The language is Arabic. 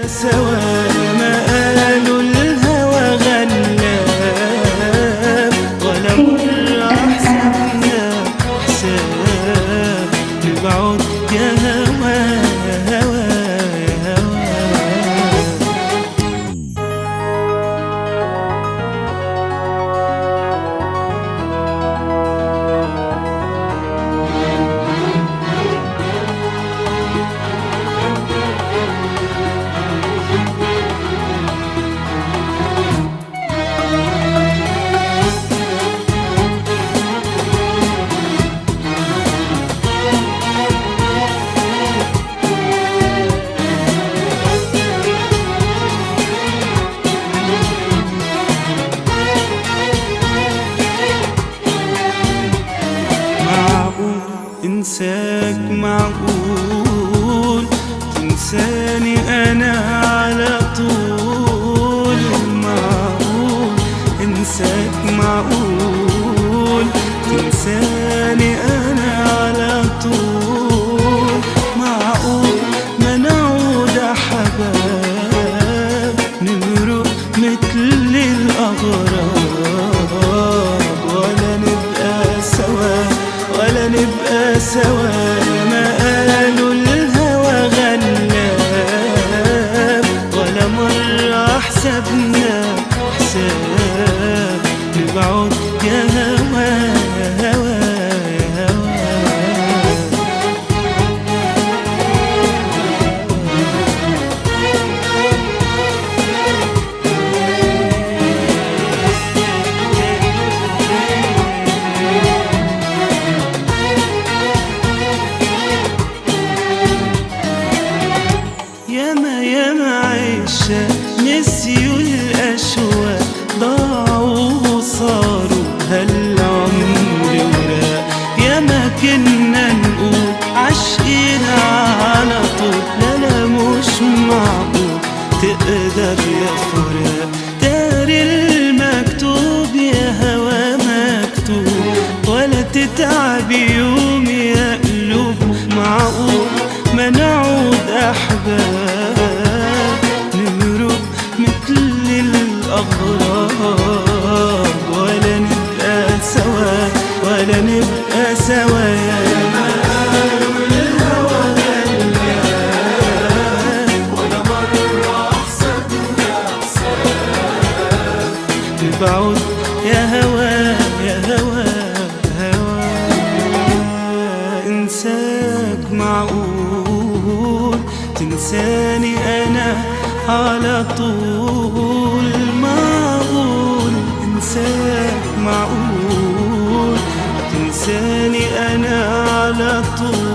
سوا ما قالوا الهوى غلاب، ولا مرة حسبنا حساب نبعد يا هوا يا هوا يا هوا. انساك معقول تنساني انا على طول؟ معقول انساك معقول تنساني انا على طول؟ معقول ما نعود احباب نمرق مثل الاغراب، ولا نبقى سوا ولا نبقى سوا ما قالوا الهوى غلاب، ولا مرة حسبنا حساب نبعد يا هوا يا هوا يا هوا. ياما عشاق نسيوا الأشواق، ضاعوا وصاروا هالعمر وراق. ياما كنا نقول عاشقين على طول، لا لا مش معقول تقدر يا فراق. داري المكتوب يا هوا مكتوب، ولا تتعب يوم يا قلوب. معقول ما نعود أحباب نمرق مثل الأغراب، ولا نبقى سوا ولا نبقى سوا يا الهوى غلاب، ولا مرة حسبنا حساب نبعد يا هوا يا هوا هوا. انساك معقول تنساني انا على طول؟ معقول انساك معقول تنساني انا على طول؟